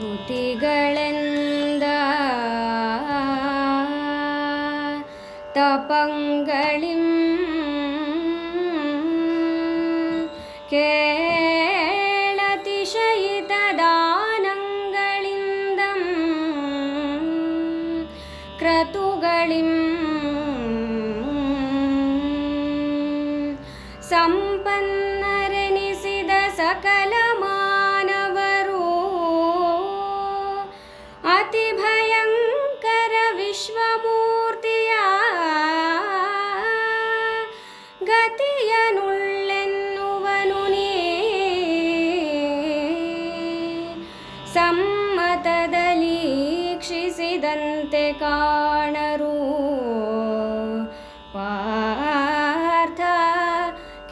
ಸ್ತುತಿಗಳೆಂದ ತಪಂಗಳಿಂ ಕೇಳತಿಶಯಿತ ದಾನಗಳಿಂದಂ ಕ್ರತುಗಳಿಂ ಸಂಪನ್ನರೆನಿಸಿದ ಸಕಲ ಮಾನವರು ಅತಿ ಭಯಂಕರ ವಿಶ್ವಮೂರ್ತಿಯ ಗತಿಯನುಳ್ಳೆನ್ನುವನು ನೀ ಸಮ್ಮತದಲ್ಲಿ ಈಕ್ಷಿಸಿದಂತೆ ಕಾಣರು ಪಾರ್ಥ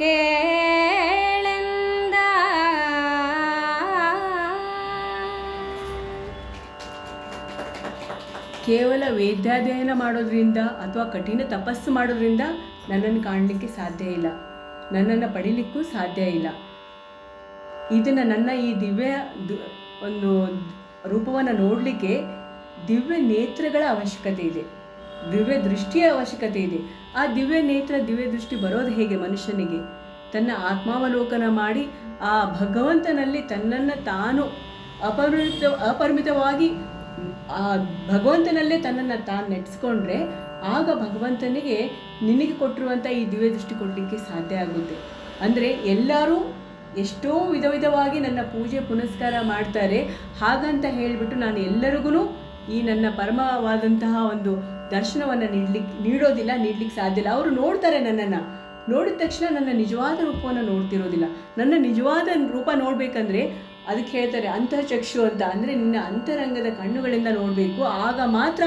ಕೇಳೆಂದ. ಕೇವಲ ವೇದಾಧ್ಯಯನ ಮಾಡೋದ್ರಿಂದ ಅಥವಾ ಕಠಿಣ ತಪಸ್ಸು ಮಾಡೋದ್ರಿಂದ ನನ್ನನ್ನು ಕಾಣಲಿಕ್ಕೆ ಸಾಧ್ಯ ಇಲ್ಲ, ನನ್ನನ್ನು ಪಡಿಲಿಕ್ಕೂ ಸಾಧ್ಯ ಇಲ್ಲ. ಇದನ್ನು ನನ್ನ ಈ ದಿವ್ಯ ಒಂದು ರೂಪವನ್ನು ನೋಡಲಿಕ್ಕೆ ದಿವ್ಯ ನೇತ್ರಗಳ ಅವಶ್ಯಕತೆ ಇದೆ, ದಿವ್ಯ ದೃಷ್ಟಿಯ ಅವಶ್ಯಕತೆ ಇದೆ. ಆ ದಿವ್ಯ ನೇತ್ರ ದಿವ್ಯ ದೃಷ್ಟಿ ಬರೋದು ಹೇಗೆ? ಮನುಷ್ಯನಿಗೆ ತನ್ನ ಆತ್ಮಾವಲೋಕನ ಮಾಡಿ ಆ ಭಗವಂತನಲ್ಲಿ ತನ್ನನ್ನು ತಾನು ಅಪರಿಮಿತವಾಗಿ ಆ ಭಗವಂತನಲ್ಲೇ ತನ್ನನ್ನು ತಾನು ನೆಟ್ಸ್ಕೊಂಡ್ರೆ ಆಗ ಭಗವಂತನಿಗೆ ನಿನಗೆ ಕೊಟ್ಟಿರುವಂಥ ಈ ದಿವ್ಯ ದೃಷ್ಟಿ ಕೊಡಲಿಕ್ಕೆ ಸಾಧ್ಯ ಆಗುತ್ತೆ. ಅಂದರೆ ಎಲ್ಲರೂ ಎಷ್ಟೋ ವಿಧವಾಗಿ ನನ್ನ ಪೂಜೆ ಪುನಸ್ಕಾರ ಮಾಡ್ತಾರೆ, ಹಾಗಂತ ಹೇಳಿಬಿಟ್ಟು ನಾನು ಎಲ್ಲರಿಗೂ ಈ ನನ್ನ ಪರಮವಾದಂತಹ ಒಂದು ದರ್ಶನವನ್ನು ನೀಡಲಿಕ್ಕೆ ಸಾಧ್ಯ ಇಲ್ಲ. ಅವರು ನೋಡ್ತಾರೆ, ನನ್ನನ್ನು ನೋಡಿದ ತಕ್ಷಣ ನನ್ನ ನಿಜವಾದ ರೂಪವನ್ನು ನೋಡ್ತಿರೋದಿಲ್ಲ. ನನ್ನ ನಿಜವಾದ ರೂಪ ನೋಡಬೇಕಂದ್ರೆ ಅದಕ್ಕೆ ಹೇಳ್ತಾರೆ ಅಂತಃಚಕ್ಷು ಅಂತ, ಅಂದರೆ ನಿನ್ನ ಅಂತರಂಗದ ಕಣ್ಣುಗಳಿಂದ ನೋಡಬೇಕು, ಆಗ ಮಾತ್ರ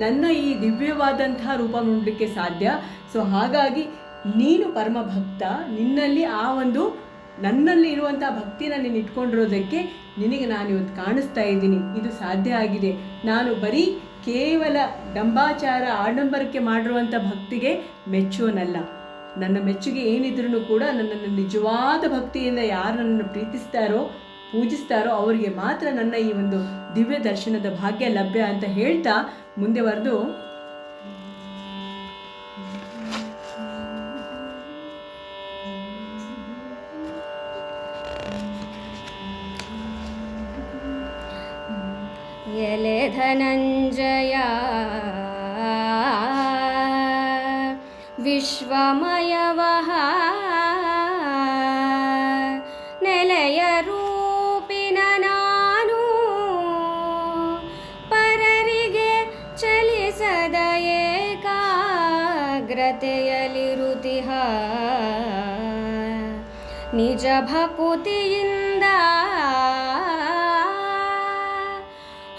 ನನ್ನ ಈ ದಿವ್ಯವಾದಂತಹ ರೂಪ ನೋಡಲಿಕ್ಕೆ ಸಾಧ್ಯ. ಸೊ ಹಾಗಾಗಿ ನೀನು ಪರಮ ಭಕ್ತ, ನಿನ್ನಲ್ಲಿ ಆ ಒಂದು ನನ್ನಲ್ಲಿ ಇರುವಂಥ ಭಕ್ತಿನ ನೀನು ಇಟ್ಕೊಂಡಿರೋದಕ್ಕೆ ನಿನಗೆ ನಾನು ಇವತ್ತು ಕಾಣಿಸ್ತಾ ಇದ್ದೀನಿ. ಇದು ಸಾಧ್ಯ ಆಗಿದೆ. ನಾನು ಬರೀ ಕೇವಲ ಡಂಬಾಚಾರ ಆಡಂಬರಕ್ಕೆ ಮಾಡಿರುವಂಥ ಭಕ್ತಿಗೆ ಮೆಚ್ಚುವನಲ್ಲ. ನನ್ನ ಮೆಚ್ಚುಗೆ ಏನಿದ್ರೂ ಕೂಡ ನನ್ನನ್ನು ನಿಜವಾದ ಭಕ್ತಿಯಿಂದ ಯಾರು ನನ್ನನ್ನು ಪ್ರೀತಿಸ್ತಾರೋ ಪೂಜಿಸ್ತಾರೋ ಅವರಿಗೆ ಮಾತ್ರ ನನ್ನ ಈ ಒಂದು ದಿವ್ಯ ದರ್ಶನದ ಭಾಗ್ಯ ಲಭ್ಯ ಅಂತ ಹೇಳ್ತಾ ಮುಂದೆ ಬರೆದು ಎಲೆ ಧನಂಜಯ ವಿಶ್ವಮಯವಃ ನೆಲೆಯ ರೂಪಿನ ನಾನು ಪರರಿಗೆ ಚಲಿಸದ ಏಕಾಗ್ರತೆಯಲ್ಲಿರುತಿಹ ನಿಜ ಭಕುತಿಯಿಂದ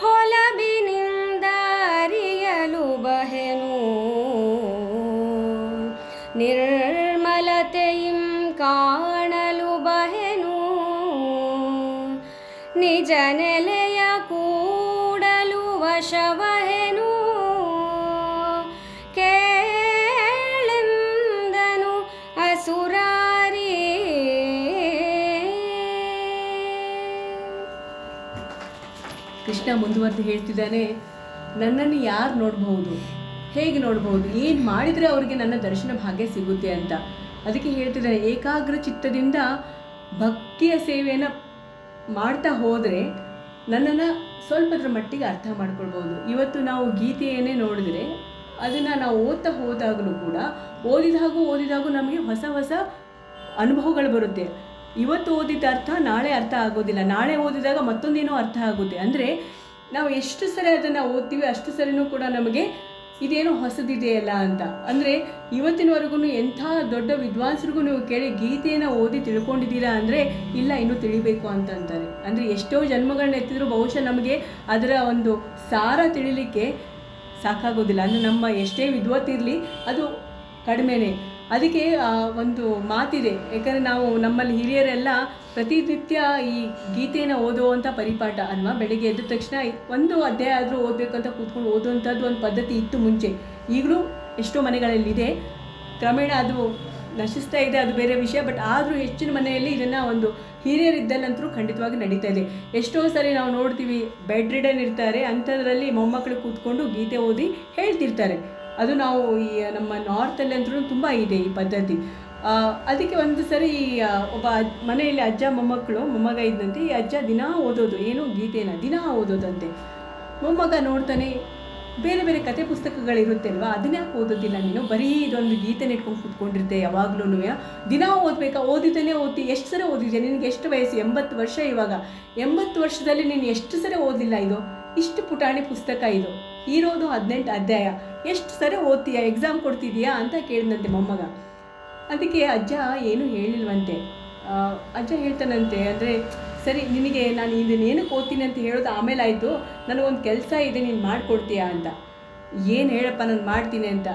ಹೊಲಬಿನಿಂದ ಅರಿಯಲು ಬಹೆನು ನಿರ್ಮಲತೆಯಿಂ ಕಾಣಲು ಬಹೆನು ನಿಜ ನೆಲೆಯ ಕೂಡಲು ವಶವಹೆನು ಕೇಳೆಂದನು ಅಸುರಾರಿ. ಕೃಷ್ಣ ಮುಂದುವರೆದು ಹೇಳ್ತಿದ್ದಾನೆ, ನನ್ನನ್ನು ಯಾರು ನೋಡಬಹುದು, ಹೇಗೆ ನೋಡಬಹುದು, ಏನು ಮಾಡಿದರೆ ಅವರಿಗೆ ನನ್ನ ದರ್ಶನ ಭಾಗ್ಯ ಸಿಗುತ್ತೆ ಅಂತ. ಅದಕ್ಕೆ ಹೇಳ್ತಿದ್ದಾನೆ, ಏಕಾಗ್ರ ಚಿತ್ತದಿಂದ ಭಕ್ತಿಯ ಸೇವೆಯನ್ನು ಮಾಡ್ತಾ ಹೋದರೆ ನನ್ನನ್ನು ಸ್ವಲ್ಪದ್ರ ಮಟ್ಟಿಗೆ ಅರ್ಥ ಮಾಡ್ಕೊಳ್ಬೋದು. ಇವತ್ತು ನಾವು ಗೀತೆಯನ್ನೇ ನೋಡಿದ್ರೆ ಅದನ್ನು ನಾವು ಓದ್ತಾ ಹೋದಾಗಲೂ ಕೂಡ ಓದಿದಾಗೂ ನಮಗೆ ಹೊಸ ಹೊಸ ಅನುಭವಗಳು ಬರುತ್ತೆ. ಇವತ್ತು ಓದಿದ ಅರ್ಥ ನಾಳೆ ಅರ್ಥ ಆಗೋದಿಲ್ಲ, ನಾಳೆ ಓದಿದಾಗ ಮತ್ತೊಂದೇನೋ ಅರ್ಥ ಆಗುತ್ತೆ. ಅಂದರೆ ನಾವು ಎಷ್ಟು ಸರಿ ಅದನ್ನು ಓದ್ತೀವಿ ಅಷ್ಟು ಸರಿನೂ ಕೂಡ ನಮಗೆ ಇದೇನೋ ಹೊಸದಿದೆಯಲ್ಲ ಅಂತ. ಅಂದರೆ ಇವತ್ತಿನವರೆಗೂ ಎಂಥ ದೊಡ್ಡ ವಿದ್ವಾಂಸರಿಗೂ ನೀವು ಕೇಳಿ ಗೀತೆಯನ್ನು ಓದಿ ತಿಳ್ಕೊಂಡಿದ್ದೀರಾ ಅಂದರೆ ಇಲ್ಲ, ಇನ್ನೂ ತಿಳಿಬೇಕು ಅಂತ ಅಂತಾರೆ. ಅಂದರೆ ಎಷ್ಟೋ ಜನ್ಮಗಳನ್ನ ಎತ್ತಿದ್ರು ಬಹುಶಃ ನಮಗೆ ಅದರ ಒಂದು ಸಾರ ತಿಳಿಲಿಕ್ಕೆ ಸಾಕಾಗೋದಿಲ್ಲ. ಅಂದರೆ ನಮ್ಮ ಎಷ್ಟೇ ವಿದ್ವತ್ತಿರಲಿ ಅದು ಕಡಿಮೆನೇ. ಅದಕ್ಕೆ ಒಂದು ಮಾತಿದೆ, ಯಾಕಂದರೆ ನಾವು ನಮ್ಮಲ್ಲಿ ಹಿರಿಯರೆಲ್ಲ ಪ್ರತಿನಿತ್ಯ ಈ ಗೀತೆಯನ್ನು ಓದುವಂಥ ಪರಿಪಾಠ ಅಲ್ವಾ. ಬೆಳಗ್ಗೆ ಎದ್ದ ತಕ್ಷಣ ಒಂದು ಅಧ್ಯಾಯ ಆದರೂ ಓದಬೇಕಂತ ಕೂತ್ಕೊಂಡು ಓದುವಂಥದ್ದು ಒಂದು ಪದ್ಧತಿ ಇತ್ತು ಮುಂಚೆ. ಈಗಲೂ ಎಷ್ಟೋ ಮನೆಗಳಲ್ಲಿದೆ. ಕ್ರಮೇಣ ಅದು ನಶಿಸ್ತಾ ಇದೆ, ಅದು ಬೇರೆ ವಿಷಯ. ಬಟ್ ಆದರೂ ಹೆಚ್ಚಿನ ಮನೆಯಲ್ಲಿ ಇದನ್ನು ಒಂದು ಹಿರಿಯರಿದ್ದಲ್ಲಂತರೂ ಖಂಡಿತವಾಗಿ ನಡೀತಾ ಇದೆ. ಎಷ್ಟೋ ಸರಿ ನಾವು ನೋಡ್ತೀವಿ, ಬೆಡ್ ರಿಡನ್ ಇರ್ತಾರೆ, ಅಂಥದ್ರಲ್ಲಿ ಮೊಮ್ಮಕ್ಕಳು ಕೂತ್ಕೊಂಡು ಗೀತೆ ಓದಿ ಹೇಳ್ತಿರ್ತಾರೆ. ಅದು ನಾವು ಈ ನಮ್ಮ ನಾರ್ತಲ್ಲಿ ಅಂತೂ ತುಂಬ ಇದೆ ಈ ಪದ್ಧತಿ. ಅದಕ್ಕೆ ಒಂದು ಸರಿ ಒಬ್ಬ ಮನೆಯಲ್ಲಿ ಅಜ್ಜ ಮೊಮ್ಮಗ ಇದ್ದಂತೆ. ಈ ಅಜ್ಜ ದಿನಾ ಓದೋದು, ಏನು ಗೀತೆನ ದಿನಾ ಓದೋದಂತೆ. ಮೊಮ್ಮಗ ನೋಡ್ತಾನೆ, ಬೇರೆ ಬೇರೆ ಕತೆ ಪುಸ್ತಕಗಳಿರುತ್ತೆ ಅಲ್ವಾ, ಅದನ್ನ್ಯಾಕೆ ಓದೋದಿಲ್ಲ ನೀನು, ಬರೀ ಇದೊಂದು ಗೀತೆನ ಇಟ್ಕೊಂಡು ಕೂತ್ಕೊಂಡಿರ್ತೆ ಯಾವಾಗಲೂ, ದಿನಾ ಓದಬೇಕಾ, ಓದಿದ್ದಾನೆ ಓದಿ, ಎಷ್ಟು ಸರಿ ಓದಿದ್ಯಾ, ನಿನಗೆ ಎಷ್ಟು ವಯಸ್ಸು, 80 ವರ್ಷ ಇವಾಗ, 80 ವರ್ಷದಲ್ಲಿ ನೀನು ಎಷ್ಟು ಸರಿ ಓದಲಿಲ್ಲ, ಇದು ಇಷ್ಟು ಪುಟಾಣಿ ಪುಸ್ತಕ, ಇದು ಇರೋದು 18 ಅಧ್ಯಾಯ, ಎಷ್ಟು ಸರಿ ಓದ್ತೀಯಾ, ಎಕ್ಸಾಮ್ ಕೊಡ್ತಿದೀಯಾ ಅಂತ ಕೇಳಿದಂತೆ ಮೊಮ್ಮಗ. ಅದಕ್ಕೆ ಅಜ್ಜ ಏನೂ ಹೇಳಿಲ್ವಂತೆ. ಅಜ್ಜ ಹೇಳ್ತಾನಂತೆ, ಅಂದರೆ ಸರಿ ನಿನಗೆ ನಾನು ಇದನ್ನೇನಕ್ಕೆ ಓದ್ತೀನಿ ಅಂತ ಹೇಳೋದು ಆಮೇಲೆ ಆಯಿತು, ನನಗೊಂದು ಕೆಲಸ ಇದೆ, ನೀನು ಮಾಡಿಕೊಡ್ತೀಯಾ ಅಂತ. ಏನು ಹೇಳಪ್ಪ, ನಾನು ಮಾಡ್ತೀನಿ ಅಂತ.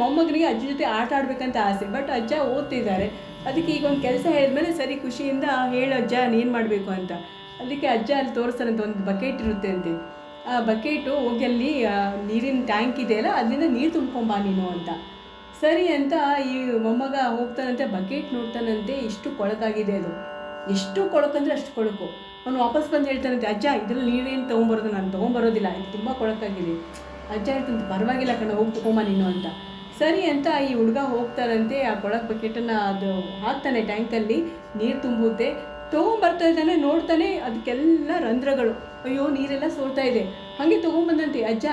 ಮೊಮ್ಮಗನಿಗೆ ಅಜ್ಜ ಜೊತೆ ಆಟ ಆಡಬೇಕಂತ ಆಸೆ, ಬಟ್ ಅಜ್ಜ ಓದ್ತಿದ್ದಾರೆ. ಅದಕ್ಕೆ ಈಗ ಒಂದು ಕೆಲಸ ಹೇಳಿದ್ಮೇಲೆ ಸರಿ ಖುಷಿಯಿಂದ ಹೇಳು ಅಜ್ಜ ಏನು ಮಾಡಬೇಕು ಅಂತ. ಅದಕ್ಕೆ ಅಜ್ಜ ಅಲ್ಲಿ ತೋರಿಸ್ತಾನಂತೆ, ಒಂದು ಬಕೆಟ್ ಇರುತ್ತೆ ಅಂತೆ. ಆ ಬಕೆಟು ಹೋಗಿ ಅಲ್ಲಿ ನೀರಿನ ಟ್ಯಾಂಕ್ ಇದೆಯಲ್ಲ, ಅದರಿಂದ ನೀರು ತುಂಬ್ಕೊಂಬಾ ನೀನು ಅಂತ. ಸರಿ ಅಂತ ಈ ಮೊಮ್ಮಗ ಹೋಗ್ತಾನಂತೆ, ಬಕೆಟ್ ನೋಡ್ತಾನಂತೆ, ಇಷ್ಟು ಕೊಳಕಾಗಿದೆ ಅದು, ಎಷ್ಟು ಕೊಳಕಂದರೆ ಅಷ್ಟು ಕೊಳಕು. ಅವನು ವಾಪಸ್ ಬಂದು ಹೇಳ್ತಾನಂತೆ, ಅಜ್ಜ ಇದರಲ್ಲಿ ನೀರೇನು ತೊಗೊಂಬರೋದು, ನಾನು ತೊಗೊಂಬರೋದಿಲ್ಲ, ಇದು ತುಂಬ ಕೊಳಕಾಗಿದೆ. ಅಜ್ಜ ಹೇಳ್ತಂತೆ, ಪರವಾಗಿಲ್ಲ ಕಣ, ಹೋಗಿ ತೊಗೊಂಬ ನೀನು ಅಂತ. ಸರಿ ಅಂತ ಈ ಹುಡುಗ ಹೋಗ್ತಾರಂತೆ, ಆ ಕೊಳಕು ಬಕೆಟನ್ನು ಅದು ಹಾಕ್ತಾನೆ ಟ್ಯಾಂಕಲ್ಲಿ, ನೀರು ತುಂಬುತ್ತೆ. ತೊಗೊಂಬರ್ತಾ ಇದ್ದಾನೆ, ನೋಡ್ತಾನೆ ಅದಕ್ಕೆಲ್ಲ ರಂಧ್ರಗಳು, ಅಯ್ಯೋ ನೀರೆಲ್ಲ ಸೋರ್ತಾ ಇದೆ. ಹಾಗೆ ತೊಗೊಂಬಂದಂತೆ ಅಜ್ಜ,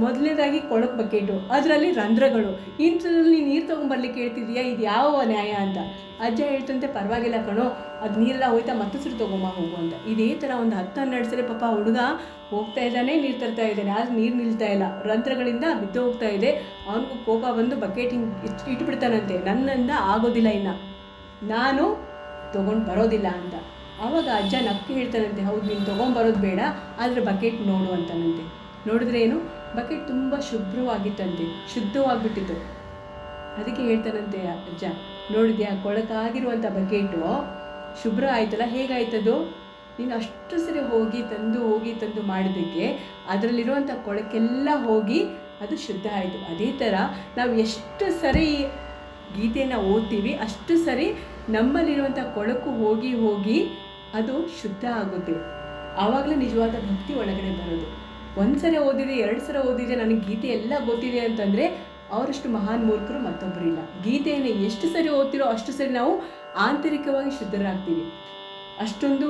ಮೊದಲನೇದಾಗಿ ಕೊಳಕು ಬಕೆಟು, ಅದರಲ್ಲಿ ರಂಧ್ರಗಳು, ಇಂಥದ್ರಲ್ಲಿ ನೀರು ತೊಗೊಂಬರ್ಲಿಕ್ಕೆ ಹೇಳ್ತಿದೀಯಾ, ಇದು ಯಾವ ನ್ಯಾಯ ಅಂತ. ಅಜ್ಜ ಹೇಳ್ತಂತೆ, ಪರವಾಗಿಲ್ಲ ಕಣೋ, ಅದು ನೀರೆಲ್ಲ ಹೋಯ್ತಾ ಮತ್ತೊಂದ್ಸರಿ ತೊಗೊಂಬ ಹೋಗು ಅಂತ. ಇದೇ ಥರ ಒಂದು 10-12 ಸರಿ ಪಾಪ ಹುಡುಗ ಹೋಗ್ತಾ ಇದ್ದಾನೆ, ನೀರು ತರ್ತಾ ಇದ್ದಾನೆ, ಆದರೆ ನೀರು ನಿಲ್ತಾ ಇಲ್ಲ, ರಂಧ್ರಗಳಿಂದ ಬಿದ್ದು ಹೋಗ್ತಾ ಇದೆ. ಅವನಿಗೂ ಕೋಪ ಬಂದು ಬಕೆಟ್ ಹಿಂಗೆ ಇಟ್ಬಿಡ್ತಾನಂತೆ, ನನ್ನಿಂದ ಆಗೋದಿಲ್ಲ, ಇನ್ನು ನಾನು ತೊಗೊಂಡು ಬರೋದಿಲ್ಲ ಅಂತ. ಆವಾಗ ಅಜ್ಜ ನಕ್ಕು ಹೇಳ್ತಾನಂತೆ, ಹೌದು ನೀನು ತೊಗೊಂಬರೋದು ಬೇಡ, ಆದರೆ ಬಕೆಟ್ ನೋಡು ಅಂತಾನಂತೆ. ನೋಡಿದ್ರೆ ಏನು, ಬಕೆಟ್ ತುಂಬ ಶುಭ್ರವಾಗಿತ್ತಂತೆ, ಶುದ್ಧವಾಗಿಬಿಟ್ಟಿತ್ತು. ಅದಕ್ಕೆ ಹೇಳ್ತಾನಂತೆ ಅಜ್ಜ, ನೋಡಿದ್ಯಾ ಕೊಳಕಾಗಿರುವಂಥ ಬಕೆಟು ಶುಭ್ರ ಆಯ್ತಲ್ಲ, ಹೇಗಾಯ್ತದು, ನೀನು ಅಷ್ಟು ಸರಿ ಹೋಗಿ ತಂದು ಮಾಡಿದ್ದಕ್ಕೆ ಅದರಲ್ಲಿರುವಂಥ ಕೊಳಕೆಲ್ಲ ಹೋಗಿ ಅದು ಶುದ್ಧ ಆಯಿತು. ಅದೇ ಥರ ನಾವು ಎಷ್ಟು ಸರಿ ಗೀತೆಯನ್ನು ಓದ್ತೀವಿ, ಅಷ್ಟು ಸರಿ ನಮ್ಮಲ್ಲಿರುವಂಥ ಕೊಳಕು ಹೋಗಿ ಅದು ಶುದ್ಧ ಆಗುತ್ತೆ. ಆವಾಗಲೇ ನಿಜವಾದ ಭಕ್ತಿ ಒಳಗಡೆ ಬರೋದು. 1 ಸರಿ ಓದಿದೆ, 2 ಸರಿ ಓದಿದೆ, ನನಗೆ ಗೀತೆ ಎಲ್ಲ ಗೊತ್ತಿದೆ ಅಂತಂದರೆ ಅವರಷ್ಟು ಮಹಾನ್ ಮೂರ್ಖರು ಮತ್ತೊಬ್ಬರು ಇಲ್ಲ. ಗೀತೆಯನ್ನು ಎಷ್ಟು ಸರಿ ಓದ್ತಿರೋ ಅಷ್ಟು ಸರಿ ನಾವು ಆಂತರಿಕವಾಗಿ ಶುದ್ಧರಾಗ್ತೀವಿ. ಅಷ್ಟೊಂದು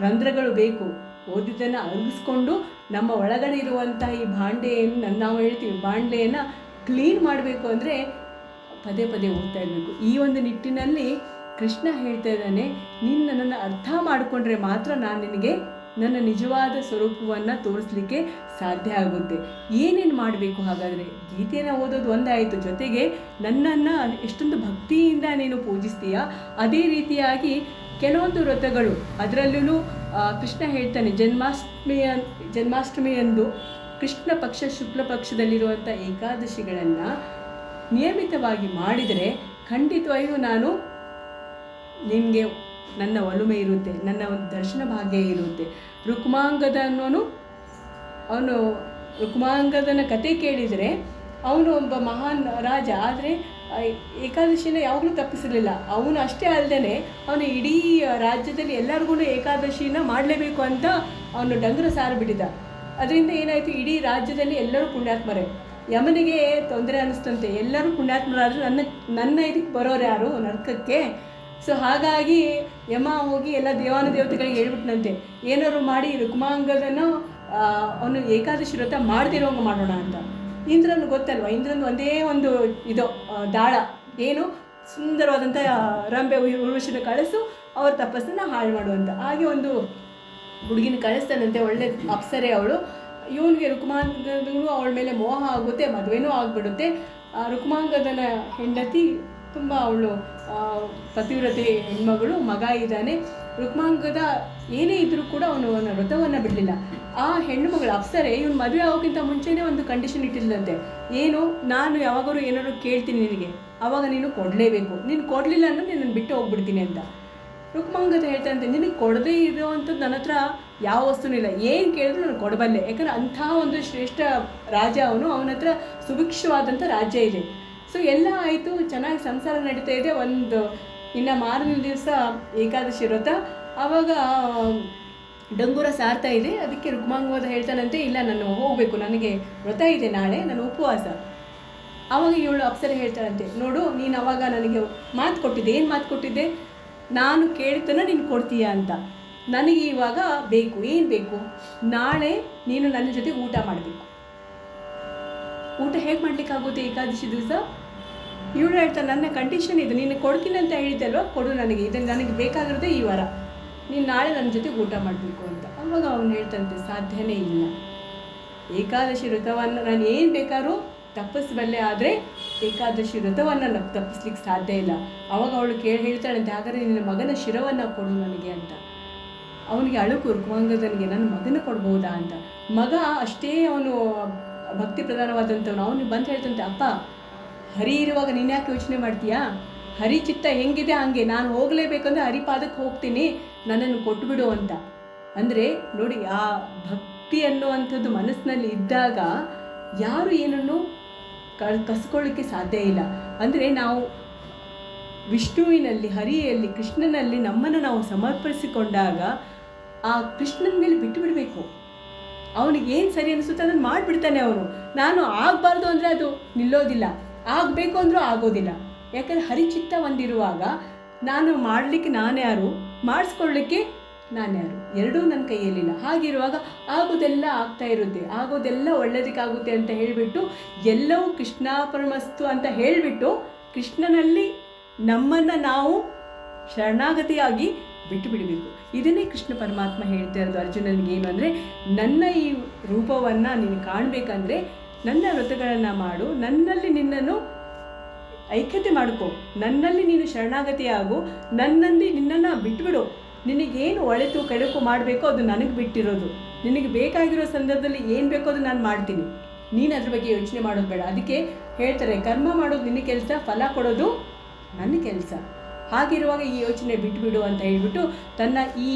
ರಂಧ್ರಗಳು ಬೇಕು. ಓದಿದ್ದನ್ನು ಅರಗಿಸ್ಕೊಂಡು ನಮ್ಮ ಒಳಗಡೆ ಇರುವಂಥ ಈ ಭಾಂಡೆಯನ್ನು, ನಾವು ಹೇಳ್ತೀವಿ ಬಾಂಡ್ಲೆಯನ್ನು ಕ್ಲೀನ್ ಮಾಡಬೇಕು ಅಂದರೆ ಪದೇ ಪದೇ ಓದ್ತಾ ಇರಬೇಕು. ಈ ಒಂದು ನಿಟ್ಟಿನಲ್ಲಿ ಕೃಷ್ಣ ಹೇಳ್ತಾ ಇದ್ದಾನೆ, ನೀನು ನನ್ನನ್ನು ಅರ್ಥ ಮಾಡಿಕೊಂಡ್ರೆ ಮಾತ್ರ ನಾನು ನಿನಗೆ ನನ್ನ ನಿಜವಾದ ಸ್ವರೂಪವನ್ನು ತೋರಿಸ್ಲಿಕ್ಕೆ ಸಾಧ್ಯ ಆಗುತ್ತೆ. ಏನೇನು ಮಾಡಬೇಕು ಹಾಗಾದರೆ? ಗೀತೆಯನ್ನು ಓದೋದು ಒಂದಾಯಿತು, ಜೊತೆಗೆ ನನ್ನನ್ನು ಎಷ್ಟೊಂದು ಭಕ್ತಿಯಿಂದ ನೀನು ಪೂಜಿಸ್ತೀಯಾ, ಅದೇ ರೀತಿಯಾಗಿ ಕೆಲವೊಂದು ವ್ರತಗಳು, ಅದರಲ್ಲೂ ಕೃಷ್ಣ ಹೇಳ್ತಾನೆ, ಜನ್ಮಾಷ್ಟಮಿಯಂದು ಕೃಷ್ಣ ಪಕ್ಷ ಶುಕ್ಲ ಪಕ್ಷದಲ್ಲಿರುವಂಥ ಏಕಾದಶಿಗಳನ್ನು ನಿಯಮಿತವಾಗಿ ಮಾಡಿದರೆ ಖಂಡಿತವಾಗಿಯೂ ನಿನಗೆ ನನ್ನ ಒಲುಮೆ ಇರುತ್ತೆ, ನನ್ನ ಒಂದು ದರ್ಶನ ಭಾಗ್ಯ ಇರುತ್ತೆ. ರುಕ್ಮಾಂಗದನ ಕತೆ ಕೇಳಿದರೆ ಅವನು ಒಬ್ಬ ಮಹಾನ್ ರಾಜ, ಆದರೆ ಏಕಾದಶಿನ ಯಾವಾಗಲೂ ತಪ್ಪಿಸಿರಲಿಲ್ಲ. ಅವನು ಅಷ್ಟೇ ಅಲ್ಲದೆ ಅವನು ಇಡೀ ರಾಜ್ಯದಲ್ಲಿ ಎಲ್ಲರಿಗೂ ಏಕಾದಶಿನ ಮಾಡಲೇಬೇಕು ಅಂತ ಅವನು ಡಂಗುರ ಸಾರಿಬಿಟ್ಟಿದ್ದ. ಅದರಿಂದ ಏನಾಯಿತು, ಇಡೀ ರಾಜ್ಯದಲ್ಲಿ ಎಲ್ಲರೂ ಪುಣ್ಯಾತ್ಮರೇ. ಯಮನಿಗೆ ತೊಂದರೆ ಅನ್ನಿಸ್ತಂತೆ, ಎಲ್ಲರೂ ಪುಣ್ಯಾತ್ಮರಾದರೆ ನನ್ನ ಇದಕ್ಕೆ ಬರೋರು ಯಾರು, ನರಕಕ್ಕೆ. ಸೊ ಹಾಗಾಗಿ ಯಮ ಹೋಗಿ ಎಲ್ಲ ದೇವಾನುದೇವತೆಗಳಿಗೆ ಹೇಳ್ಬಿಟ್ನಂತೆ, ಏನಾದ್ರು ಮಾಡಿ ರುಕ್ಮಾಂಗದನ್ನು ಅವನು ಏಕಾದಶಿ ವ್ರತ ಮಾಡದಿರೋಂಗೆ ಮಾಡೋಣ ಅಂತ. ಇಂದ್ರನು ಗೊತ್ತಲ್ವ, ಇಂದ್ರನು ಒಂದೇ ಒಂದು ದಾಳ, ಏನು ಸುಂದರವಾದಂಥ ರಂಬೆ ಉರ್ವಶಿನ ಕಳಿಸು ಅವ್ರ ತಪಸ್ಸನ್ನು ಹಾಳು ಮಾಡುವಂಥ. ಹಾಗೆ ಒಂದು ಹುಡುಗಿನ ಕಳಿಸ್ತಾನಂತೆ, ಒಳ್ಳೆ ಅಪ್ಸರೆ ಅವಳು. ಇವನಿಗೆ ರುಕ್ಮಾಂಗದನು ಅವಳ ಮೇಲೆ ಮೋಹ ಆಗುತ್ತೆ, ಮದುವೆನೂ ಆಗಿಬಿಡುತ್ತೆ. ರುಕ್ಮಾಂಗದನ ಹೆಂಡತಿ ತುಂಬ ಅವಳು ಪತಿವ್ರತೆ ಹೆಣ್ಮಗಳು, ಮಗ ಇದ್ದಾನೆ. ರುಕ್ಮಾಂಗದ ಏನೇ ಇದ್ದರೂ ಕೂಡ ಅವನ ವ್ರತವನ್ನು ಬಿಡಲಿಲ್ಲ. ಆ ಹೆಣ್ಣು ಮಗಳು ಅಪ್ಸರೆ ಇವನು ಮದುವೆ ಆಗೋಕ್ಕಿಂತ ಮುಂಚೆನೇ ಒಂದು ಕಂಡೀಷನ್ ಇಟ್ಟಿಲ್ಲಂತೆ, ಏನು, ನಾನು ಯಾವಾಗಾರು ಏನಾದ್ರು ಕೇಳ್ತೀನಿ ನಿನಗೆ, ಆವಾಗ ನೀನು ಕೊಡಲೇಬೇಕು, ನೀನು ಕೊಡಲಿಲ್ಲ ಅಂದರೆ ನಿನ್ನನ್ನು ಬಿಟ್ಟು ಹೋಗ್ಬಿಡ್ತೀನಿ ಅಂತ. ರುಕ್ಮಾಂಗದ ಹೇಳ್ತಾನಂತೆ, ನಿನಗೆ ಕೊಡದೇ ಇರೋವಂಥದ್ದು ನನ್ನ ಹತ್ರ ಯಾವ ವಸ್ತುನೂ ಇಲ್ಲ, ಏನು ಕೇಳಿದ್ರು ನಾನು ಕೊಡಬಲ್ಲೆ. ಯಾಕಂದರೆ ಅಂಥ ಒಂದು ಶ್ರೇಷ್ಠ ರಾಜ ಅವನ ಹತ್ರ ಸುಭಿಕ್ಷವಾದಂಥ ರಾಜ್ಯ ಇದೆ. ಸೊ ಎಲ್ಲ ಆಯಿತು, ಚೆನ್ನಾಗಿ ಸಂಸಾರ ನಡೀತಾ ಇದೆ. ಇನ್ನು ಮಾರನೇ ದಿವಸ ಏಕಾದಶಿ ವ್ರತ. ಆವಾಗ ಡಂಗೂರ ಸಾರ್ತಾ ಇದೆ. ಅದಕ್ಕೆ ರುಕ್ಮಾಂಗದ ಹೇಳ್ತಾನಂತೆ, ಇಲ್ಲ ನಾನು ಹೋಗಬೇಕು, ನನಗೆ ವ್ರತ ಇದೆ ನಾಳೆ, ನಾನು ಉಪವಾಸ. ಆವಾಗ ಇವಳು ಅಪ್ಸರೆ ಹೇಳ್ತಾಳಂತೆ, ನೋಡು ನೀನು ಅವಾಗ ನನಗೆ ಮಾತು ಕೊಟ್ಟಿದ್ದೆ. ಏನು ಮಾತು ಕೊಟ್ಟಿದ್ದೆ? ನಾನು ಕೇಳಿದ್ದನ್ನು ನೀನು ಕೊಡ್ತೀಯ ಅಂತ. ನನಗೆ ಇವಾಗ ಬೇಕು. ಏನು ಬೇಕು? ನಾಳೆ ನೀನು ನನ್ನ ಜೊತೆ ಊಟ ಮಾಡಬೇಕು. ಊಟ ಹೇಗೆ ಮಾಡಲಿಕ್ಕಾಗುತ್ತೆ ಏಕಾದಶಿ ದಿವಸ? ಇವಳು ಹೇಳ್ತಾಳೆ, ನನ್ನ ಕಂಡೀಷನ್ ಇದು, ನೀನು ಕೊಡ್ತೀನಿ ಅಂತ ಹೇಳಿದ್ದಲ್ವ, ಕೊಡು ನನಗೆ, ಇದನ್ನು ನನಗೆ ಬೇಕಾಗಿರೋದೇ ಈ ವಾರ, ನೀನು ನಾಳೆ ನನ್ನ ಜೊತೆ ಊಟ ಮಾಡಬೇಕು ಅಂತ. ಅವಾಗ ಅವನು ಹೇಳ್ತಂತೆ, ಸಾಧ್ಯನೇ ಇಲ್ಲ, ಏಕಾದಶಿ ವ್ರತವನ್ನು ನಾನು ಏನು ಬೇಕಾದ್ರೂ ತಪ್ಪಿಸಬಲ್ಲೆ, ಆದರೆ ಏಕಾದಶಿ ವ್ರತವನ್ನು ತಪ್ಪಿಸ್ಲಿಕ್ಕೆ ಸಾಧ್ಯ ಇಲ್ಲ. ಅವಾಗ ಅವಳು ಹೇಳ್ತಾಳಂತೆ, ಹಾಗಾದರೆ ನಿನ್ನ ಮಗನ ಶಿರವನ್ನು ಕೊಡು ನನಗೆ ಅಂತ. ಅವನಿಗೆ ಅಳುಕು ರುಕ್ಮಾಂಗದನಿಗೆ, ನನ್ನ ಮಗನ ಕೊಡ್ಬೋದಾ ಅಂತ. ಮಗ ಅಷ್ಟೇ ಅವನು ಭಕ್ತಿ ಪ್ರಧಾನವಾದಂಥವನು. ಅವನಿಗೆ ಬಂದು ಹೇಳ್ತಂತೆ, ಅಪ್ಪ ಹರಿ ಇರುವಾಗ ನೀನು ಯಾಕೆ ಯೋಚನೆ ಮಾಡ್ತೀಯಾ? ಹರಿ ಚಿತ್ತ ಹೆಂಗಿದೆ ಹಾಗೆ, ನಾನು ಹೋಗಲೇಬೇಕಂದ್ರೆ ಹರಿಪಾದಕ್ಕೆ ಹೋಗ್ತೀನಿ, ನನ್ನನ್ನು ಕೊಟ್ಟುಬಿಡು ಅಂತ. ಅಂದರೆ ನೋಡಿ, ಆ ಭಕ್ತಿ ಅನ್ನುವಂಥದ್ದು ಮನಸ್ಸಿನಲ್ಲಿ ಇದ್ದಾಗ ಯಾರು ಏನನ್ನು ಕಸ್ಕೊಳ್ಳಿಕ್ಕೆ ಸಾಧ್ಯ ಇಲ್ಲ. ಅಂದರೆ ನಾವು ವಿಷ್ಣುವಿನಲ್ಲಿ, ಹರಿಯಲ್ಲಿ, ಕೃಷ್ಣನಲ್ಲಿ ನಮ್ಮನ್ನು ನಾವು ಸಮರ್ಪಿಸಿಕೊಂಡಾಗ ಆ ಕೃಷ್ಣನ ಮೇಲೆ ಬಿಟ್ಟು ಬಿಡಬೇಕು. ಅವನಿಗೆ ಏನು ಸರಿ ಅನಿಸುತ್ತೆ ಅದನ್ನು ಮಾಡಿಬಿಡ್ತಾನೆ ಅವನು. ನಾನು ಆಗಬಾರ್ದು ಅಂದರೆ ಅದು ನಿಲ್ಲೋದಿಲ್ಲ, ಆಗಬೇಕು ಅಂದರೂ ಆಗೋದಿಲ್ಲ. ಯಾಕಂದರೆ ಹರಿಚಿತ್ತ ಒಂದಿರುವಾಗ ನಾನು ಮಾಡಲಿಕ್ಕೆ ನಾನು ಯಾರು, ಮಾಡಿಸ್ಕೊಳ್ಳಿಕ್ಕೆ ನಾನು ಯಾರು, ಎರಡೂ ನನ್ನ ಕೈಯಲ್ಲಿಲ್ಲ. ಹಾಗಿರುವಾಗ ಆಗೋದೆಲ್ಲ ಆಗ್ತಾ ಇರುತ್ತೆ, ಆಗೋದೆಲ್ಲ ಒಳ್ಳೆಯದಕ್ಕಾಗುತ್ತೆ ಅಂತ ಹೇಳಿಬಿಟ್ಟು, ಎಲ್ಲವೂ ಕೃಷ್ಣಾರ್ಪಣಮಸ್ತು ಅಂತ ಹೇಳಿಬಿಟ್ಟು ಕೃಷ್ಣನಲ್ಲಿ ನಮ್ಮನ್ನು ನಾವು ಶರಣಾಗತಿಯಾಗಿ ಬಿಟ್ಟು ಬಿಡಬೇಕು. ಇದನ್ನೇ ಕೃಷ್ಣ ಪರಮಾತ್ಮ ಹೇಳ್ತಾ ಇರೋದು ಅರ್ಜುನನಿಗೆ. ಏನು ಅಂದರೆ, ನನ್ನ ಈ ರೂಪವನ್ನು ನೀನು ಕಾಣಬೇಕಂದ್ರೆ ನನ್ನ ವ್ರತಗಳನ್ನು ಮಾಡು, ನನ್ನಲ್ಲಿ ನಿನ್ನನ್ನು ಐಕ್ಯತೆ ಮಾಡಿಕೊ, ನನ್ನಲ್ಲಿ ನೀನು ಶರಣಾಗತಿಯಾಗು, ನನ್ನಲ್ಲಿ ನಿನ್ನನ್ನು ಬಿಟ್ಟುಬಿಡು. ನಿನಗೇನು ಒಳಿತು ಕೆಡುಕು ಮಾಡಬೇಕೋ ಅದು ನನಗೆ ಬಿಟ್ಟಿರೋದು. ನಿನಗೆ ಬೇಕಾಗಿರೋ ಸಂದರ್ಭದಲ್ಲಿ ಏನು ಬೇಕೋ ಅದು ನಾನು ಮಾಡ್ತೀನಿ, ನೀನು ಅದ್ರ ಬಗ್ಗೆ ಯೋಚನೆ ಮಾಡೋದು ಬೇಡ. ಅದಕ್ಕೆ ಹೇಳ್ತಾರೆ, ಕರ್ಮ ಮಾಡೋದು ನಿನ್ನ ಕೆಲಸ, ಫಲ ಕೊಡೋದು ನನ್ನ ಕೆಲಸ. ಹಾಗಿರುವಾಗ ಈ ಯೋಚನೆ ಬಿಟ್ಟುಬಿಡು ಅಂತ ಹೇಳಿಬಿಟ್ಟು ತನ್ನ ಈ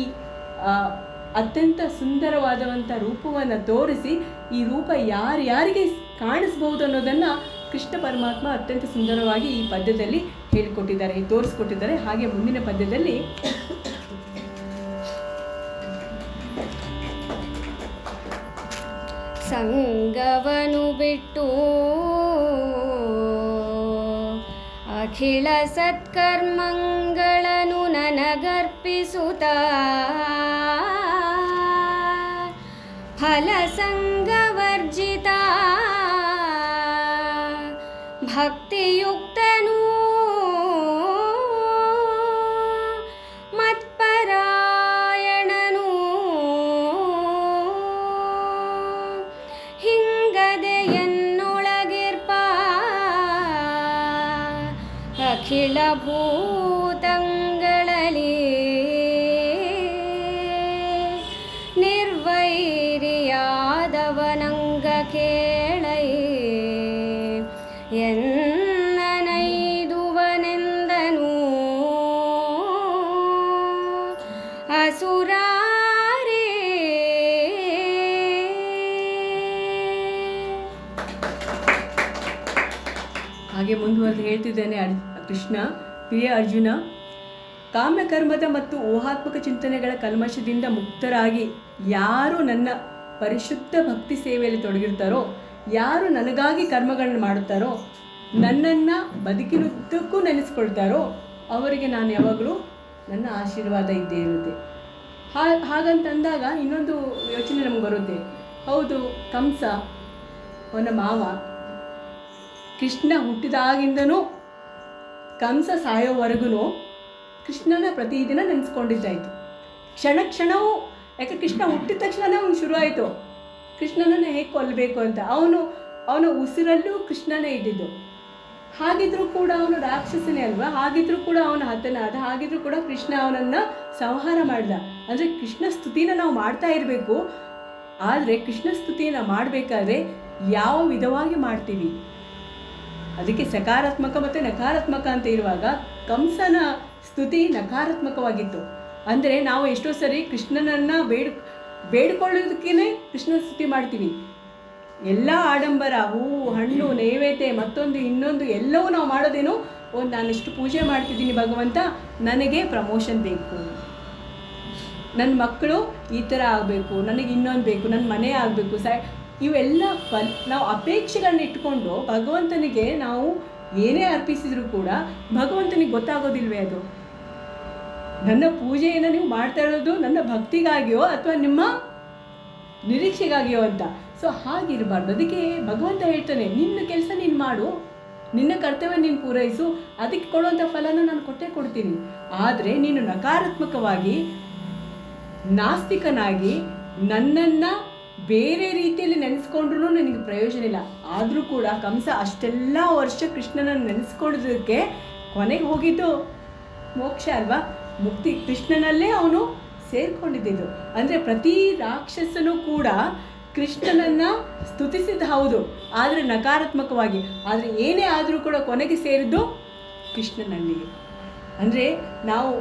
ಅತ್ಯಂತ ಸುಂದರವಾದಂಥ ರೂಪವನ್ನು ತೋರಿಸಿ, ಈ ರೂಪ ಯಾರ್ಯಾರಿಗೆ ಕಾಣಿಸ್ಬಹುದು ಅನ್ನೋದನ್ನು ಕೃಷ್ಣ ಪರಮಾತ್ಮ ಅತ್ಯಂತ ಸುಂದರವಾಗಿ ಈ ಪದ್ಯದಲ್ಲಿ ಹೇಳಿಕೊಟ್ಟಿದ್ದಾರೆ, ತೋರಿಸ್ಕೊಟ್ಟಿದ್ದಾರೆ. ಹಾಗೆ ಮುಂದಿನ ಪದ್ಯದಲ್ಲಿ ಸಂಗವನು ಬಿಟ್ಟು ಅಖಿಳ ಸತ್ಕರ್ಮಗಳನ್ನು ನನಗರ್ಪಿಸುತ್ತ ಫಲಸಂಗವರ್ಜಿತ ಭಕ್ತಿಯುಕ್ತನು ಮತ್ಪರಾಯಣನು ಹಿಂಗದೆಯನ್ನೊಳಗಿರ್ಪ ಅಖಿಲ ಭೂತಗಳಲ್ಲಿ ನಿರ್ವೈರಿಯಾದವನಂಗ ಕೇಳೈ ಎನ್ನನೈದುವನೆಂದನು ಅಸುರಾರೇ. ಹಾಗೆ ಮುಂದುವರೆದು ಹೇಳ್ತಿದ್ದಾನೆ ಕೃಷ್ಣ, ಪ್ರಿಯ ಅರ್ಜುನ, ಕಾಮ್ಯಕರ್ಮದ ಮತ್ತು ಊಹಾತ್ಮಕ ಚಿಂತನೆಗಳ ಕಲ್ಮಶದಿಂದ ಮುಕ್ತರಾಗಿ ಯಾರು ನನ್ನ ಪರಿಶುದ್ಧ ಭಕ್ತಿ ಸೇವೆಯಲ್ಲಿ ತೊಡಗಿರ್ತಾರೋ, ಯಾರು ನನಗಾಗಿ ಕರ್ಮಗಳನ್ನು ಮಾಡುತ್ತಾರೋ, ನನ್ನನ್ನು ಬದುಕಿನುದ್ದಕ್ಕೂ ನೆನೆಸ್ಕೊಳ್ತಾರೋ ಅವರಿಗೆ ನಾನು ಯಾವಾಗಲೂ ನನ್ನ ಆಶೀರ್ವಾದ ಇದ್ದೇ ಇರುತ್ತೆ. ಹಾಗಂತಂದಾಗ ಇನ್ನೊಂದು ಯೋಚನೆ ನಮ್ಗೆ ಬರುತ್ತೆ. ಹೌದು, ಕಂಸ ಅವನ ಮಾವ ಕೃಷ್ಣ ಹುಟ್ಟಿದಾಗಿಂದನೂ ಕಂಸ ಸಾಯೋವರೆಗೂ ಕೃಷ್ಣನ ಪ್ರತಿದಿನ ನೆನೆಸ್ಕೊಂಡಿದ್ದಾಯಿತು. ಕ್ಷಣ ಕ್ಷಣವೂ, ಯಾಕೆ ಕೃಷ್ಣ ಹುಟ್ಟಿದ ತಕ್ಷಣವೇ ಅವನು ಶುರುವಾಯಿತು ಕೃಷ್ಣನನ್ನು ಹೇಗೆ ಕೊಲ್ಲಬೇಕು ಅಂತ. ಅವನ ಉಸಿರಲ್ಲೂ ಕೃಷ್ಣನೇ ಇದ್ದಿದ್ದು. ಹಾಗಿದ್ರೂ ಕೂಡ ಅವನು ರಾಕ್ಷಸನೇ ಅಲ್ವಾ, ಹಾಗಿದ್ರೂ ಕೂಡ ಅವನ ಹತನಾದ, ಹಾಗಿದ್ರೂ ಕೂಡ ಕೃಷ್ಣ ಅವನನ್ನು ಸಂಹಾರ ಮಾಡಿದ. ಅಂದರೆ ಕೃಷ್ಣ ಸ್ತುತಿನ ನಾವು ಮಾಡ್ತಾ ಇರಬೇಕು. ಆದರೆ ಕೃಷ್ಣ ಸ್ತುತಿಯನ್ನು ಮಾಡಬೇಕಾದ್ರೆ ಯಾವ ವಿಧವಾಗಿ ಮಾಡ್ತೀವಿ, ಅದಕ್ಕೆ ಸಕಾರಾತ್ಮಕ ಮತ್ತು ನಕಾರಾತ್ಮಕ ಅಂತ ಇರುವಾಗ ಕಂಸನ ಸ್ತುತಿ ನಕಾರಾತ್ಮಕವಾಗಿತ್ತು. ಅಂದರೆ ನಾವು ಎಷ್ಟೋ ಸರಿ ಕೃಷ್ಣನನ್ನು ಬೇಡ್ಕೊಳ್ಳೋದಕ್ಕೇ ಕೃಷ್ಣ ಸ್ತುತಿ ಮಾಡ್ತೀವಿ. ಎಲ್ಲ ಆಡಂಬರ, ಹೂವು, ಹಣ್ಣು, ನೈವೇದ್ಯ, ಮತ್ತೊಂದು ಇನ್ನೊಂದು ಎಲ್ಲವೂ ನಾವು ಮಾಡೋದೇನು, ನಾನಿಷ್ಟು ಪೂಜೆ ಮಾಡ್ತಿದ್ದೀನಿ ಭಗವಂತ, ನನಗೆ ಪ್ರಮೋಷನ್ ಬೇಕು, ನನ್ನ ಮಕ್ಕಳು ಈ ಥರ ಆಗಬೇಕು, ನನಗೆ ಇನ್ನೊಂದು ಬೇಕು, ನನ್ನ ಮನೆ ಆಗಬೇಕು, ಇವೆಲ್ಲ ನಾವು ಅಪೇಕ್ಷೆಗಳನ್ನ ಇಟ್ಕೊಂಡು ಭಗವಂತನಿಗೆ ನಾವು ಏನೇ ಅರ್ಪಿಸಿದರೂ ಕೂಡ ಭಗವಂತನಿಗೆ ಗೊತ್ತಾಗೋದಿಲ್ವೇ ಅದು? ನನ್ನ ಪೂಜೆಯನ್ನು ನೀವು ಮಾಡ್ತಾ ಇರೋದು ನನ್ನ ಭಕ್ತಿಗಾಗಿಯೋ ಅಥವಾ ನಿಮ್ಮ ನಿರೀಕ್ಷೆಗಾಗಿಯೋ ಅಂತ. ಸೊ ಹಾಗಿರಬಾರ್ದು. ಅದಕ್ಕೆ ಭಗವಂತ ಹೇಳ್ತಾನೆ, ನಿನ್ನ ಕೆಲಸ ನೀನು ಮಾಡು, ನಿನ್ನ ಕರ್ತವ್ಯ ನೀನು ಪೂರೈಸು, ಅದಕ್ಕೆ ಕೊಡುವಂಥ ಫಲನ ನಾನು ಕೊಟ್ಟೇ ಕೊಡ್ತೀನಿ. ಆದರೆ ನೀನು ನಕಾರಾತ್ಮಕವಾಗಿ ನಾಸ್ತಿಕನಾಗಿ ನನ್ನನ್ನು ಬೇರೆ ರೀತಿಯಲ್ಲಿ ನೆನೆಸ್ಕೊಂಡ್ರೂ ನನಗೆ ಪ್ರಯೋಜನ ಇಲ್ಲ. ಆದರೂ ಕೂಡ ಕಂಸ ಅಷ್ಟೆಲ್ಲ ವರ್ಷ ಕೃಷ್ಣನನ್ನು ನೆನೆಸ್ಕೊಳ್ಳೋದಕ್ಕೆ ಕೊನೆಗೆ ಹೋಗಿದ್ದು ಮೋಕ್ಷ ಅಲ್ವಾ, ಮುಕ್ತಿ. ಕೃಷ್ಣನಲ್ಲೇ ಅವನು ಸೇರ್ಕೊಂಡಿದ್ದು. ಅಂದರೆ ಪ್ರತಿ ರಾಕ್ಷಸನೂ ಕೂಡ ಕೃಷ್ಣನನ್ನು ಸ್ತುತಿಸಿದ ಹೌದು, ಆದರೆ ನಕಾರಾತ್ಮಕವಾಗಿ. ಆದರೆ ಏನೇ ಆದರೂ ಕೂಡ ಕೊನೆಗೆ ಸೇರಿದ್ದು ಕೃಷ್ಣನಲ್ಲಿಗೆ. ಅಂದರೆ ನಾವು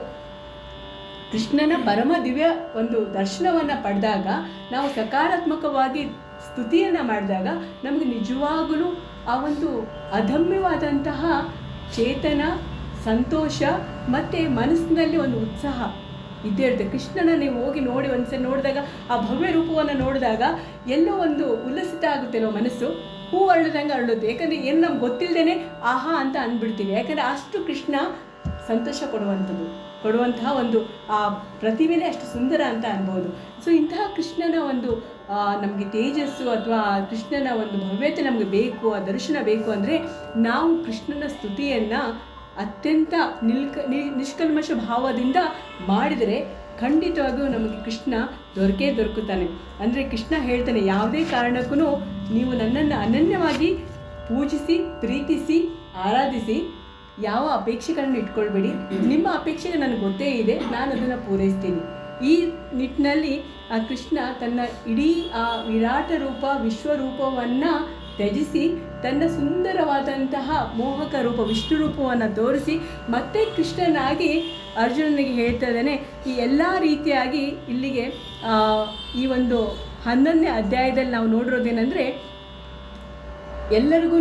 ಕೃಷ್ಣನ ಪರಮ ದಿವ್ಯ ಒಂದು ದರ್ಶನವನ್ನು ಪಡೆದಾಗ, ನಾವು ಸಕಾರಾತ್ಮಕವಾಗಿ ಸ್ತುತಿಯನ್ನು ಮಾಡಿದಾಗ ನಮಗೆ ನಿಜವಾಗಲೂ ಆ ಒಂದು ಅದಮ್ಯವಾದಂತಹ ಚೇತನ, ಸಂತೋಷ ಮತ್ತು ಮನಸ್ಸಿನಲ್ಲಿ ಒಂದು ಉತ್ಸಾಹ ಇದ್ದೇ ಇರುತ್ತೆ. ಕೃಷ್ಣನ ನೀವು ಹೋಗಿ ನೋಡಿ ಒಂದ್ಸರಿ ನೋಡಿದಾಗ, ಆ ಭವ್ಯ ರೂಪವನ್ನು ನೋಡಿದಾಗ ಎಲ್ಲೋ ಒಂದು ಉಲ್ಲಸಿತ ಆಗುತ್ತಲ್ವ ಮನಸ್ಸು, ಹೂ ಅರಳಿದಂಗೆ ಅರಳುತ್ತೆ. ಯಾಕಂದರೆ ಏನು ನಮ್ಗೆ ಗೊತ್ತಿಲ್ಲದೇ ಆಹಾ ಅಂತ ಅಂದ್ಬಿಡ್ತೀವಿ. ಯಾಕಂದರೆ ಅಷ್ಟು ಕೃಷ್ಣ ಸಂತೋಷ ಕೊಡುವಂತಹ ಒಂದು ಆ ಪ್ರತಿಭೆನೇ ಅಷ್ಟು ಸುಂದರ ಅಂತ ಅನ್ಬೋದು. ಸೊ ಇಂತಹ ಕೃಷ್ಣನ ಒಂದು ನಮಗೆ ತೇಜಸ್ಸು ಅಥವಾ ಕೃಷ್ಣನ ಒಂದು ಭವ್ಯತೆ ನಮಗೆ ಬೇಕು, ಆ ದರ್ಶನ ಬೇಕು ಅಂದರೆ ನಾವು ಕೃಷ್ಣನ ಸ್ತುತಿಯನ್ನು ಅತ್ಯಂತ ನಿಷ್ಕಲ್ಮಶ ಭಾವದಿಂದ ಮಾಡಿದರೆ ಖಂಡಿತವಾಗಿಯೂ ನಮಗೆ ಕೃಷ್ಣ ದೊರಕುತ್ತಾನೆ. ಅಂದರೆ ಕೃಷ್ಣ ಹೇಳ್ತಾನೆ, ಯಾವುದೇ ಕಾರಣಕ್ಕೂ ನೀವು ನನ್ನನ್ನು ಅನನ್ಯವಾಗಿ ಪೂಜಿಸಿ, ಪ್ರೀತಿಸಿ, ಆರಾಧಿಸಿ, ಯಾವ ಅಪೇಕ್ಷೆಗಳನ್ನು ಇಟ್ಕೊಳ್ಬೇಡಿ. ನಿಮ್ಮ ಅಪೇಕ್ಷೆಗೆ ನನಗೆ ಗೊತ್ತೇ ಇದೆ, ನಾನು ಅದನ್ನು ಪೂರೈಸ್ತೀನಿ. ಈ ನಿಟ್ಟಿನಲ್ಲಿ ಆ ಕೃಷ್ಣ ತನ್ನ ಇಡೀ ಆ ವಿರಾಟ ರೂಪ, ವಿಶ್ವರೂಪವನ್ನು ತ್ಯಜಿಸಿ ತನ್ನ ಸುಂದರವಾದಂತಹ ಮೋಹಕ ರೂಪ ವಿಷ್ಣು ರೂಪವನ್ನು ತೋರಿಸಿ ಮತ್ತೆ ಕೃಷ್ಣನಾಗಿ ಅರ್ಜುನನಿಗೆ ಹೇಳ್ತಾ ಇದ್ದಾನೆ. ಈ ಎಲ್ಲ ರೀತಿಯಾಗಿ ಇಲ್ಲಿಗೆ ಈ ಒಂದು 11ನೇ ಅಧ್ಯಾಯದಲ್ಲಿ ನಾವು ನೋಡಿರೋದೇನೆಂದರೆ, ಎಲ್ಲರಿಗೂ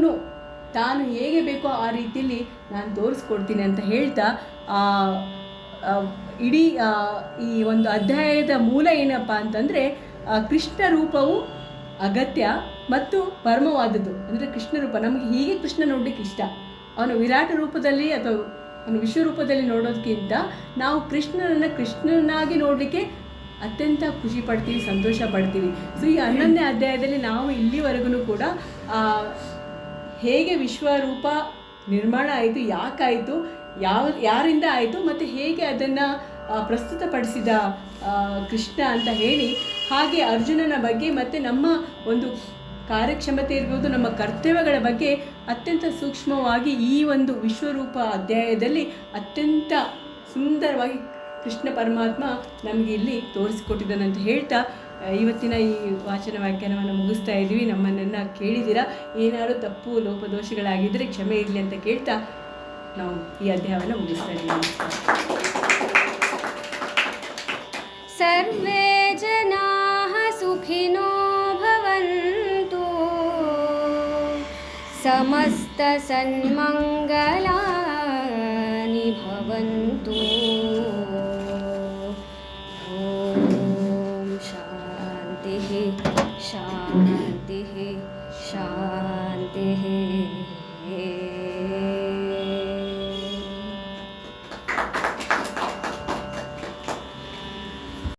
ತಾನು ಹೇಗೆ ಬೇಕೋ ಆ ರೀತಿಯಲ್ಲಿ ನಾನು ತೋರಿಸ್ಕೊಡ್ತೀನಿ ಅಂತ ಹೇಳ್ತಾ ಇಡೀ ಈ ಒಂದು ಅಧ್ಯಾಯದ ಮೂಲ ಏನಪ್ಪ ಅಂತಂದರೆ, ಕೃಷ್ಣ ರೂಪವು ಅಗತ್ಯ ಮತ್ತು ಪರಮವಾದದ್ದು. ಅಂದರೆ ಕೃಷ್ಣ ರೂಪ ನಮಗೆ ಹೀಗೆ ಕೃಷ್ಣ ನೋಡಲಿಕ್ಕೆ ಇಷ್ಟ. ಅವನು ವಿರಾಟ ರೂಪದಲ್ಲಿ ಅಥವಾ ಅವನು ವಿಶ್ವರೂಪದಲ್ಲಿ ನೋಡೋದಕ್ಕಿಂತ ನಾವು ಕೃಷ್ಣನಾಗಿ ನೋಡಲಿಕ್ಕೆ ಅತ್ಯಂತ ಖುಷಿ ಪಡ್ತೀವಿ, ಸಂತೋಷ ಪಡ್ತೀವಿ. ಸೊ ಈ 11ನೇ ಅಧ್ಯಾಯದಲ್ಲಿ ನಾವು ಇಲ್ಲಿವರೆಗೂ ಕೂಡ ಹೇಗೆ ವಿಶ್ವರೂಪ ನಿರ್ಮಾಣ ಆಯಿತು, ಯಾಕಾಯಿತು, ಯಾರಿಂದ ಆಯಿತು, ಮತ್ತು ಹೇಗೆ ಅದನ್ನು ಪ್ರಸ್ತುತಪಡಿಸಿದ ಕೃಷ್ಣ ಅಂತ ಹೇಳಿ, ಹಾಗೆ ಅರ್ಜುನನ ಬಗ್ಗೆ ಮತ್ತು ನಮ್ಮ ಒಂದು ಕಾರ್ಯಕ್ಷಮತೆ ಇರ್ಬೋದು, ನಮ್ಮ ಕರ್ತವ್ಯಗಳ ಬಗ್ಗೆ ಅತ್ಯಂತ ಸೂಕ್ಷ್ಮವಾಗಿ ಈ ಒಂದು ವಿಶ್ವರೂಪ ಅಧ್ಯಾಯದಲ್ಲಿ ಅತ್ಯಂತ ಸುಂದರವಾಗಿ ಕೃಷ್ಣ ಪರಮಾತ್ಮ ನಮಗೆ ಇಲ್ಲಿ ತೋರಿಸಿಕೊಟ್ಟಿದ್ದಾನೆ ಅಂತ ಹೇಳ್ತಾ ಇವತ್ತಿನ ಈ ವಾಚನ ವ್ಯಾಖ್ಯಾನವನ್ನು ಮುಗಿಸ್ತಾ ಇದ್ದೀವಿ. ನಮ್ಮನ್ನು ಕೇಳಿದ್ದೀರಾ, ಏನಾದರೂ ತಪ್ಪು ಲೋಪದೋಷಗಳಾಗಿದ್ದರೆ ಕ್ಷಮೆ ಇರಲಿ ಅಂತ ಕೇಳ್ತಾ ನಾವು ಈ ಅಧ್ಯಾಯವನ್ನು ಮುಗಿಸ್ತಾ ಇದ್ದೀವಿ. ಸರ್ವೇ ಜನಾಃ ಸುಖಿನೋ ಭವಂತು, ಸಮಸ್ತ ಸನ್ಮಂಗಲಾನಿ ಭವಂತು.